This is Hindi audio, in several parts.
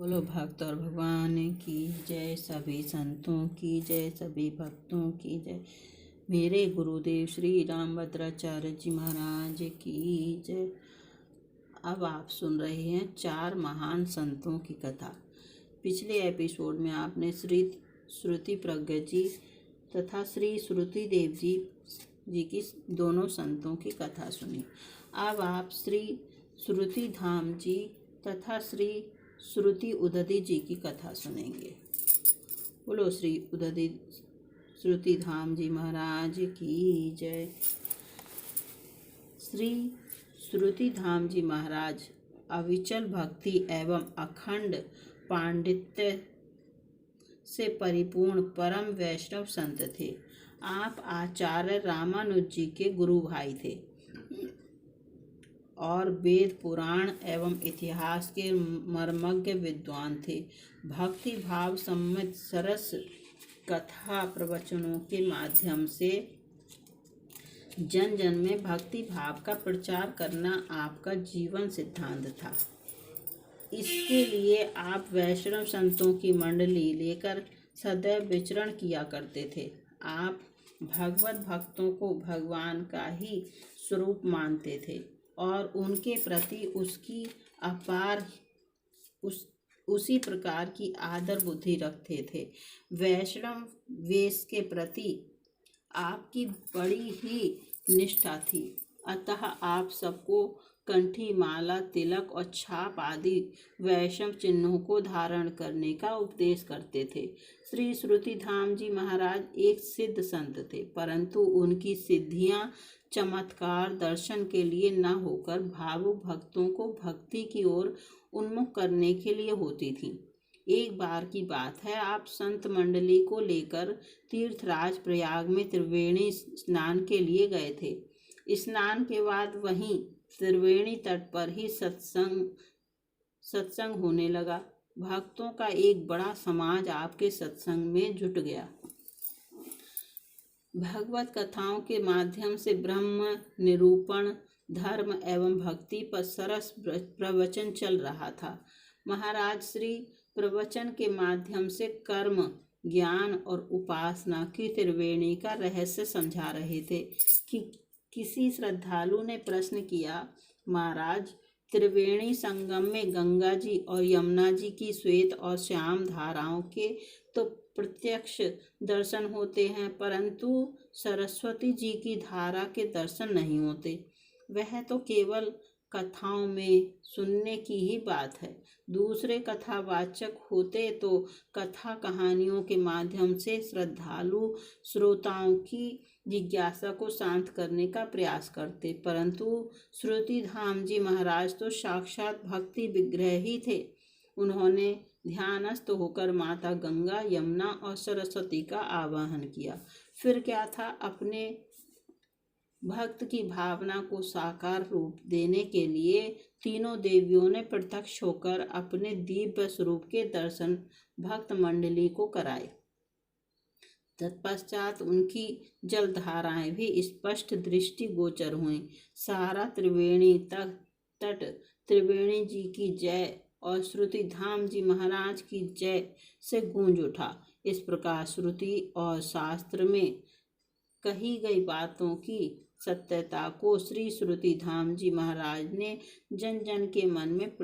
बोलो भक्त और भगवान की जय, सभी संतों की जय, सभी भक्तों की जय। मेरे गुरुदेव श्री रामभद्राचार्य जी महाराज की जय। अब आप सुन रहे हैं 4 महान संतों की कथा। पिछले एपिसोड में आपने श्री श्रुति प्रज्ञ जी तथा श्री श्रुति देव जी की दोनों संतों की कथा सुनी। अब आप श्री श्रुति धाम जी तथा श्री श्रुति उदधि जी की कथा सुनेंगे। बोलो श्री उदधि श्रुति धाम जी महाराज की जय। श्री श्रुति धाम जी महाराज अविचल भक्ति एवं अखंड पांडित्य से परिपूर्ण परम वैष्णव संत थे। आप आचार्य रामानुज जी के गुरु भाई थे और वेद पुराण एवं इतिहास के मर्मज्ञ विद्वान थे। भक्ति भाव सम्मित सरस कथा प्रवचनों के माध्यम से जन जन में भक्ति भाव का प्रचार करना आपका जीवन सिद्धांत था। इसके लिए आप वैष्णव संतों की मंडली लेकर सदैव विचरण किया करते थे। आप भगवत भक्तों को भगवान का ही स्वरूप मानते थे और उनके प्रति उसकी अपार उसी प्रकार की आदर बुद्धि रखते थे। वैष्णव वेश के प्रति आपकी बड़ी ही निष्ठा थी, अतः आप सबको कंठी माला, तिलक और छाप आदि वैष्णव चिन्हों को धारण करने का उपदेश करते थे। श्री श्रुति धाम जी महाराज एक सिद्ध संत थे, परंतु उनकी सिद्धियां चमत्कार दर्शन के लिए न होकर भावुक भक्तों को भक्ति की ओर उन्मुख करने के लिए होती थी। एक बार की बात है, आप संत मंडली को लेकर तीर्थराज प्रयाग में त्रिवेणी स्नान के लिए गए थे। स्नान के बाद वहीं त्रिवेणी तट पर ही सत्संग होने लगा। भक्तों का एक बड़ा समाज आपके सत्संग में जुट गया। भगवत कथाओं के माध्यम से ब्रह्म निरूपण, धर्म एवं भक्ति पर सरस प्रवचन चल रहा था। महाराज श्री प्रवचन के माध्यम से कर्म, ज्ञान और उपासना की त्रिवेणी का रहस्य समझा रहे थे कि किसी श्रद्धालु ने प्रश्न किया, महाराज त्रिवेणी संगम में गंगा जी और यमुना जी की श्वेत और श्याम धाराओं के तो प्रत्यक्ष दर्शन होते हैं, परंतु सरस्वती जी की धारा के दर्शन नहीं होते। वह तो केवल कथाओं में सुनने की ही बात है। दूसरे कथावाचक होते तो कथा कहानियों के माध्यम से श्रद्धालु श्रोताओं की जिज्ञासा को शांत करने का प्रयास करते, परंतु श्रुति धाम जी महाराज तो साक्षात भक्ति विग्रह ही थे। उन्होंने ध्यानस्थ होकर माता गंगा, यमुना और सरस्वती का आवाहन किया। फिर क्या था, अपने भक्त की भावना को साकार रूप देने के लिए तीनों देवियों ने प्रत्यक्ष होकर अपने दिव्य स्वरूप के दर्शन भक्त मंडली को कराए। तत्पश्चात उनकी जलधाराएं भी स्पष्ट दृष्टि गोचर हुई। सारा त्रिवेणी तट त्रिवेणी जी की जय और श्रुति धाम जी महाराज की जय से गूंज उठा। इस प्रकार श्रुति और शास्त्र में कही गई बातों की सत्यता को श्री श्रुति धाम जी महाराज ने जन जन के मन में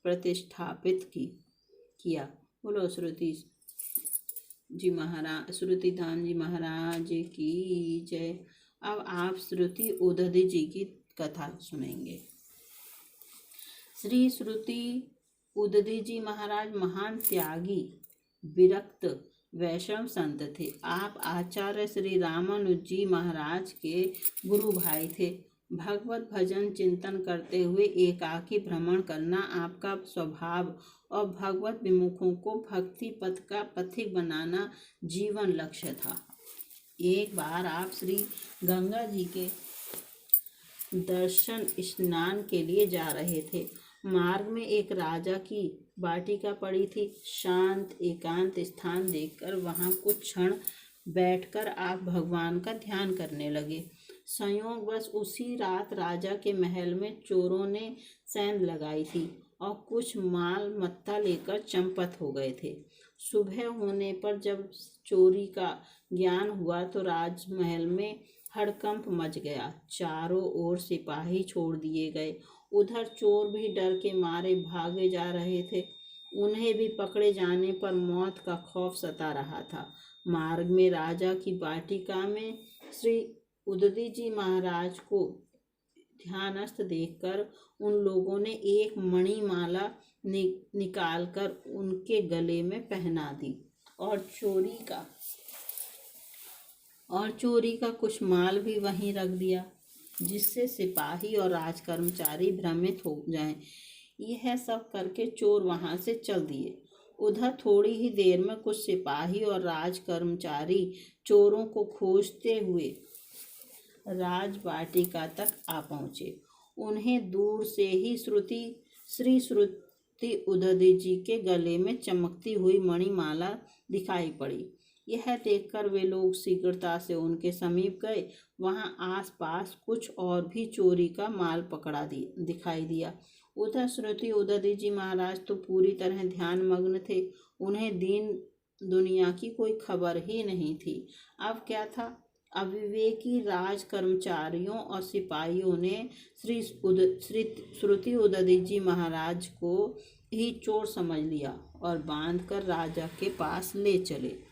प्रतिष्ठापित किया। बोलो श्रुति धाम जी महाराज की जय। अब आप श्रुति उदधि जी की कथा सुनेंगे। श्री श्रुति उदधि जी महाराज महान त्यागी विरक्त वैष्णव संत थे। आप आचार्य श्री रामानुज जी महाराज के गुरु भाई थे। भगवत भजन चिंतन करते हुए एकाकी भ्रमण करना आपका स्वभाव और भगवत विमुखों को भक्ति पथ का पथिक बनाना जीवन लक्ष्य था। एक बार आप श्री गंगा जी के दर्शन स्नान के लिए जा रहे थे। मार्ग में एक राजा की वाटिका पड़ी थी। शांत एकांत स्थान देखकर वहां कुछ क्षण बैठकर आप भगवान का ध्यान करने लगे। संयोगवश उसी रात राजा के महल में चोरों ने सेंध लगाई थी और कुछ माल मत्ता लेकर चंपत हो गए थे। सुबह होने पर जब चोरी का ज्ञान हुआ तो राजमहल में हड़कंप मच गया। चारों ओर सिपाही छोड़ दिए गए। उधर चोर भी डर के मारे भागे जा रहे थे। उन्हें भी पकड़े जाने पर मौत का खौफ सता रहा था। मार्ग में राजा की वाटिका में श्री उदयति जी महाराज को ध्यानस्थ देखकर उन लोगों ने एक मणिमाला निकालकर उनके गले में पहना दी और चोरी का कुछ माल भी वहीं रख दिया, जिससे सिपाही और राजकर्मचारी भ्रमित हो जाएं। यह सब करके चोर वहां से चल दिए। उधर थोड़ी ही देर में कुछ सिपाही और राजकर्मचारी चोरों को खोजते हुए राजवाटिका तक आ पहुंचे। उन्हें दूर से ही श्री श्रुति उदयति जी के गले में चमकती हुई मणिमाला दिखाई पड़ी। यह देखकर वे लोग शीघ्रता से उनके समीप गए। वहां आसपास कुछ और भी चोरी का माल दिखाई दिया। उधर श्रुति उदयति जी महाराज तो पूरी तरह ध्यान मग्न थे। उन्हें दीन दुनिया की कोई खबर ही नहीं थी। अब क्या था? अविवेकी राज कर्मचारियों और सिपाहियों ने श्रुति उदयति जी महाराज को ही चोर समझ लिया और बांधकर राजा के पास ले चले।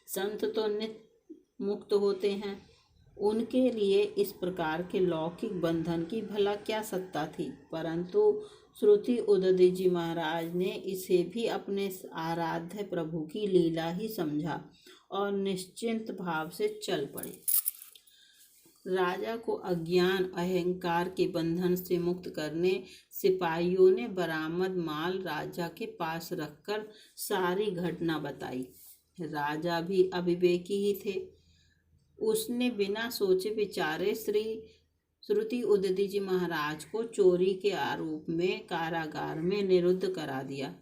संत तो नित्य मुक्त होते हैं, उनके लिए इस प्रकार के लौकिक बंधन की भला क्या सत्ता थी। परंतु श्रुति उदयति जी महाराज ने इसे भी अपने आराध्य प्रभु की लीला ही समझा और निश्चिंत भाव से चल पड़े। राजा को अज्ञान अहंकार के बंधन से मुक्त करने सिपाहियों ने बरामद माल राजा के पास रखकर सारी घटना बताई। राजा भी अविवेकी ही थे। उसने बिना सोचे विचारे श्रुति उदयति जी महाराज को चोरी के आरोप में कारागार में निरुद्ध करा दिया।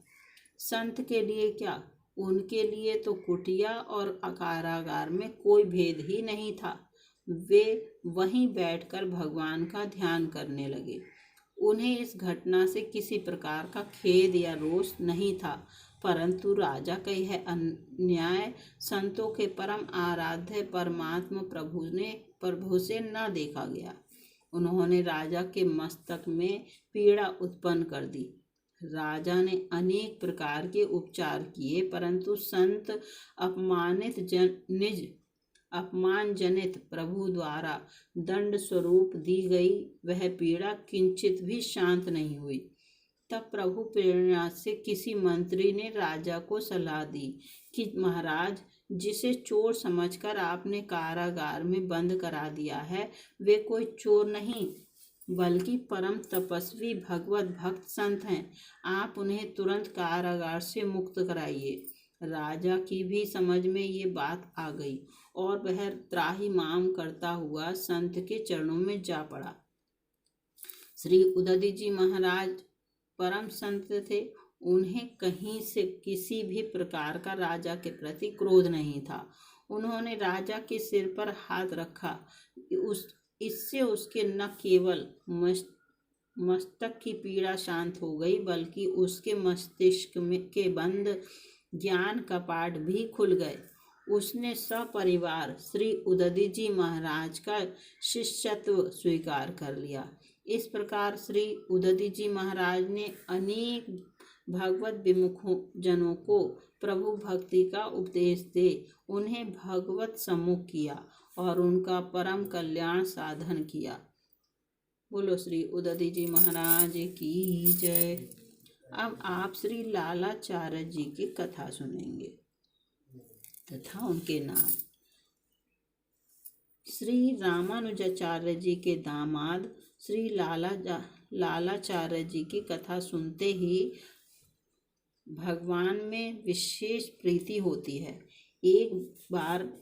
संत के लिए क्या, उनके लिए तो कुटिया और कारागार में कोई भेद ही नहीं था। वे वहीं बैठकर भगवान का ध्यान करने लगे। उन्हें इस घटना से किसी प्रकार का खेद या रोष नहीं था, परंतु राजा का यह अन्याय संतों के परम आराध्य परमात्मा प्रभु से न देखा गया। उन्होंने राजा के मस्तक में पीड़ा उत्पन्न कर दी। राजा ने अनेक प्रकार के उपचार किए, परंतु संत अपमानजनित प्रभु द्वारा दंड स्वरूप दी गई वह पीड़ा किंचित भी शांत नहीं हुई। तब प्रभु प्रेरणा से किसी मंत्री ने राजा को सलाह दी कि महाराज, जिसे चोर समझकर आपने कारागार में बंद करा दिया है, वे कोई चोर नहीं बल्कि परम तपस्वी भगवत भक्त संत हैं। आप उन्हें तुरंत कारागार से मुक्त कराइए। राजा की भी समझ में ये बात आ गई और वह त्राहिमाम करता हुआ संत के चरणों में जा पड़ा। श्री उदयति जी महाराज परम संत थे। उन्हें कहीं से किसी भी प्रकार का राजा के प्रति क्रोध नहीं था। उन्होंने राजा के सिर पर हाथ रखा। इससे उसके न केवल मस्तक की पीड़ा शांत हो गई, बल्कि उसके मस्तिष्क के बंद ज्ञान कपाट भी खुल गए। उसने सपरिवार श्री उदयति जी महाराज का शिष्यत्व स्वीकार कर लिया। इस प्रकार श्री उदयति जी महाराज ने अनेक भगवत विमुख जनों को प्रभु भक्ति का उपदेश दे उन्हें भगवत सम्मुख किया और उनका परम कल्याण साधन किया। बोलो श्री उदयति जी महाराज की जय। अब आप श्री लालाचार्य जी की कथा सुनेंगे तथा उनके नाम। श्री रामानुजाचार्य जी के दामाद श्री लालाचार्य जी की कथा सुनते ही भगवान में विशेष प्रीति होती है। एक बार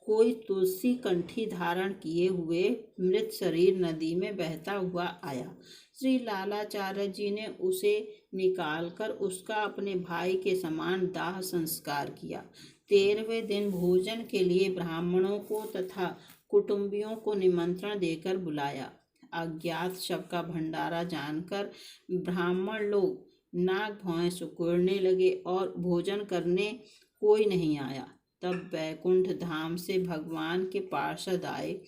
कोई तुलसी कंठी धारण किए हुए मृत शरीर नदी में बहता हुआ आया। श्री लालाचार्य जी ने उसे निकालकर उसका अपने भाई के समान दाह संस्कार किया। 13वें दिन भोजन के लिए ब्राह्मणों को तथा कुटुंबियों को निमंत्रण देकर बुलाया। अज्ञात शव का भंडारा जानकर ब्राह्मण लोग नाक भौं सिकोड़ने लगे और भोजन करने कोई नहीं आया। तब वैकुंठ धाम से भगवान के पार्षद आए,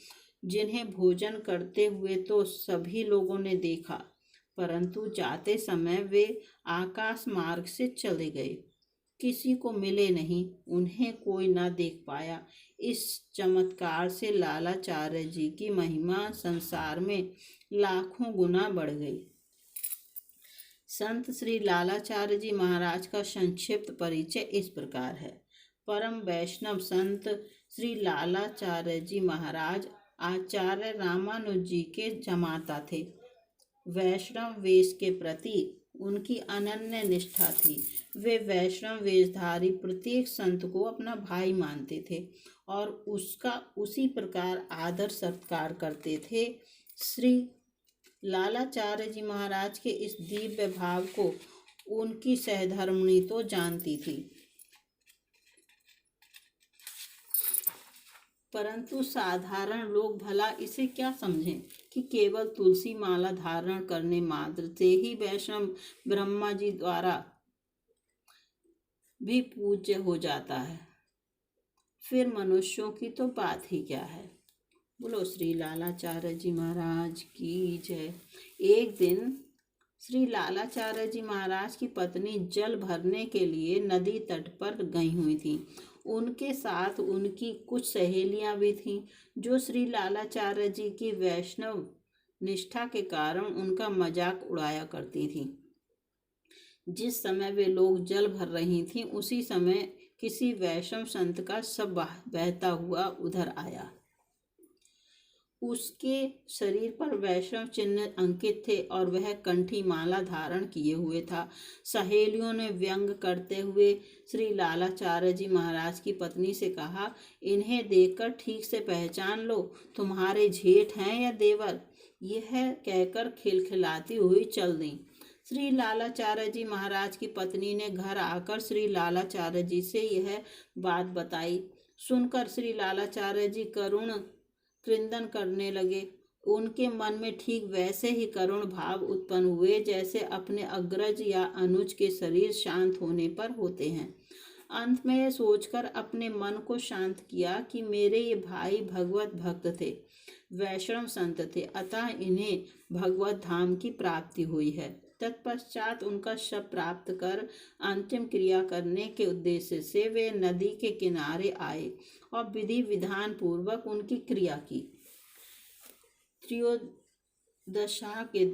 जिन्हें भोजन करते हुए तो सभी लोगों ने देखा, परंतु जाते समय वे आकाश मार्ग से चले गए, किसी को मिले नहीं, उन्हें कोई न देख पाया। इस चमत्कार से लालाचार्य जी की महिमा संसार में लाखों गुना बढ़ गई। संत श्री लालाचार्य जी महाराज का संक्षिप्त परिचय इस प्रकार है। परम वैष्णव संत श्री लालाचार्य जी महाराज आचार्य रामानुज जी के जमाता थे। वैष्णव वेश के प्रति उनकी अनन्य निष्ठा थी। वे वैष्णव वेशधारी प्रत्येक संत को अपना भाई मानते थे और उसका उसी प्रकार आदर सत्कार करते थे। श्री लालाचार्य जी महाराज के इस दिव्य भाव को उनकी सहधर्मिणी तो जानती थी, परंतु साधारण लोग भला इसे क्या समझें कि केवल तुलसी माला धारण करने मात्र से ही वैष्णव ब्रह्मा जी द्वारा भी पूज्य हो जाता है, फिर मनुष्यों की तो बात ही क्या है। बोलो श्री लालाचार्य जी महाराज की जय। एक दिन श्री लालाचार्य जी महाराज की पत्नी जल भरने के लिए नदी तट पर गई हुई थी। उनके साथ उनकी कुछ सहेलियां भी थीं, जो श्री लालाचार्य जी की वैष्णव निष्ठा के कारण उनका मजाक उड़ाया करती थीं। जिस समय वे लोग जल भर रही थीं, उसी समय किसी वैष्णव संत का शव बहता हुआ उधर आया। उसके शरीर पर वैष्णव चिन्ह अंकित थे और वह कंठी माला धारण किए हुए था। सहेलियों ने व्यंग करते हुए श्री लालाचार्य जी महाराज की पत्नी से कहा, इन्हें देखकर ठीक से पहचान लो, तुम्हारे जेठ हैं या देवर। यह कहकर खिलखिलाती हुई चल दी। श्री लालाचार्य जी महाराज की पत्नी ने घर आकर श्री लालाचार्य जी से यह बात बताई। सुनकर श्री लालाचार्य जी करुण क्रंदन करने लगे। उनके मन में ठीक वैसे ही करुण भाव उत्पन्न हुए जैसे अपने अग्रज या अनुज के शरीर शांत होने पर होते हैं। अंत में यह सोचकर अपने मन को शांत किया कि मेरे ये भाई भगवत भक्त थे, वैष्णव संत थे, अतः इन्हें भगवत धाम की प्राप्ति हुई है। तत्पश्चात उनका शव प्राप्त कर अंतिम क्रिया करने के उद्देश्य से वे नदी के किनारे आए और विधि विधान पूर्वक उनकी क्रिया की। त्रयोदशा के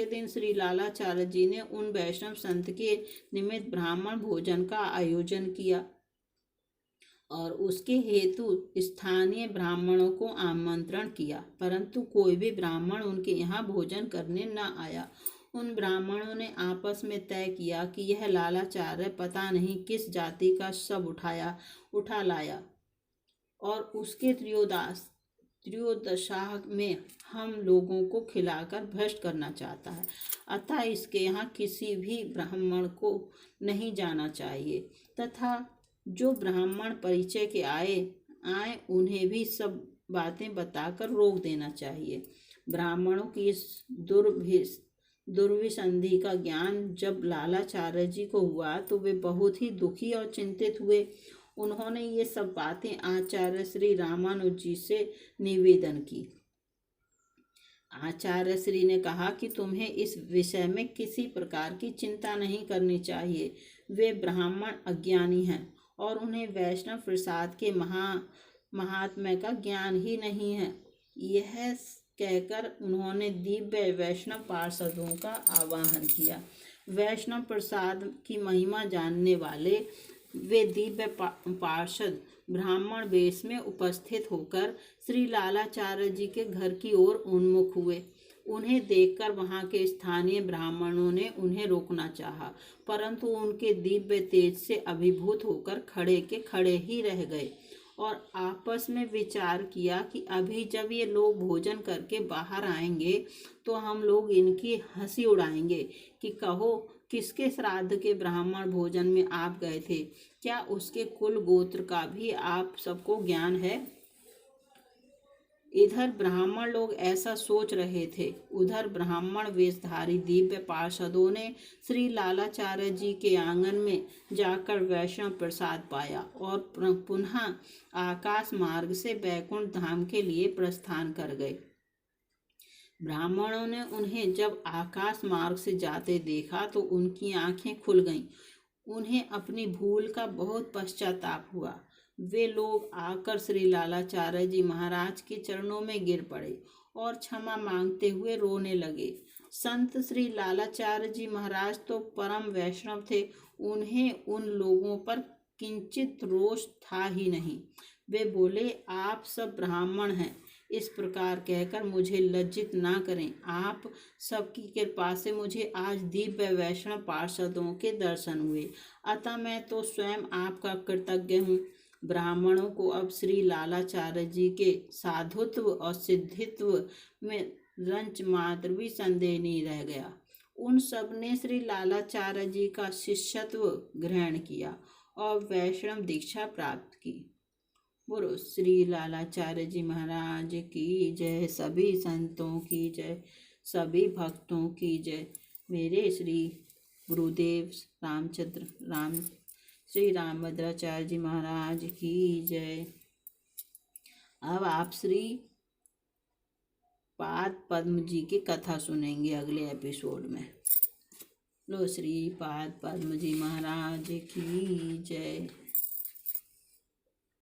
दिन श्री लालाचार्य जी ने उन वैष्णव संत के निमित्त ब्राह्मण भोजन का आयोजन किया और उसके हेतु स्थानीय ब्राह्मणों को आमंत्रण किया, परंतु कोई भी ब्राह्मण उनके यहाँ भोजन करने न आया। उन ब्राह्मणों ने आपस में तय किया कि यह लालाचार्य पता नहीं किस जाति का शव उठा लाया और उसके त्रयोदशा में हम लोगों को खिलाकर भ्रष्ट करना चाहता है, अतः इसके यहाँ किसी भी ब्राह्मण को नहीं जाना चाहिए तथा जो ब्राह्मण परिचय के आए उन्हें भी सब बातें बताकर रोक देना चाहिए। ब्राह्मणों की इस दुर्विसंधि का ज्ञान जब लालाचार्य जी को हुआ तो वे बहुत ही दुखी और चिंतित हुए। उन्होंने ये सब बातें आचार्य श्री रामानुज जी से निवेदन की। आचार्य श्री ने कहा कि तुम्हें इस विषय में किसी प्रकार की चिंता नहीं करनी चाहिए। वे ब्राह्मण अज्ञानी हैं और उन्हें वैष्णव प्रसाद के महात्म्य का ज्ञान ही नहीं है। यह कहकर उन्होंने दिव्य वैष्णव पार्षदों का आवाहन किया। वैष्णव प्रसाद की महिमा जानने वाले वे दिव्य पार्षद ब्राह्मण वेश में उपस्थित होकर श्री लालाचार्य जी के घर की ओर उन्मुख हुए। उन्हें देखकर वहां के स्थानीय ब्राह्मणों ने उन्हें रोकना चाहा, परंतु उनके दिव्य तेज से अभिभूत होकर खड़े के खड़े ही रह गए और आपस में विचार किया कि अभी जब ये लोग भोजन करके बाहर आएंगे तो हम लोग इनकी हंसी उड़ाएंगे कि कहो किसके श्राद्ध के ब्राह्मण भोजन में आप गए थे, क्या उसके कुल गोत्र का भी आप सबको ज्ञान है। इधर ब्राह्मण लोग ऐसा सोच रहे थे, उधर ब्राह्मण वेशधारी दिव्य पार्षदों ने श्री लालाचार्य जी के आंगन में जाकर वैष्णव प्रसाद पाया और पुनः आकाश मार्ग से बैकुंठ धाम के लिए प्रस्थान कर गए। ब्राह्मणों ने उन्हें जब आकाश मार्ग से जाते देखा तो उनकी आंखें खुल गईं। उन्हें अपनी भूल का बहुत पश्चाताप हुआ। वे लोग आकर श्री लालाचार्य जी महाराज के चरणों में गिर पड़े और क्षमा मांगते हुए रोने लगे। संत श्री लालाचार्य जी महाराज तो परम वैष्णव थे, उन्हें उन लोगों पर किंचित रोष था ही नहीं। वे बोले, आप सब ब्राह्मण हैं, इस प्रकार कहकर मुझे लज्जित ना करें। आप सबकी कृपा से मुझे आज दिव्य वैष्णव पार्षदों के दर्शन हुए, अतः मैं तो स्वयं आपका कृतज्ञ हूँ। ब्राह्मणों को अब श्री लालाचार्य जी के साधुत्व और सिद्धित्व में रंच मात्र भी संदेह नहीं रह गया। उन सब ने श्री लालाचार्य जी का शिष्यत्व ग्रहण किया और वैष्णव दीक्षा प्राप्त की। बोलो श्री लालाचार्य जी महाराज की जय, सभी संतों की जय, सभी भक्तों की जय। मेरे श्री गुरुदेव श्री रामभद्राचार्य जी महाराज की जय। अब आप श्री पाद पद्म जी की कथा सुनेंगे अगले एपिसोड में। लो श्री पाद पद्म जी महाराज की जय।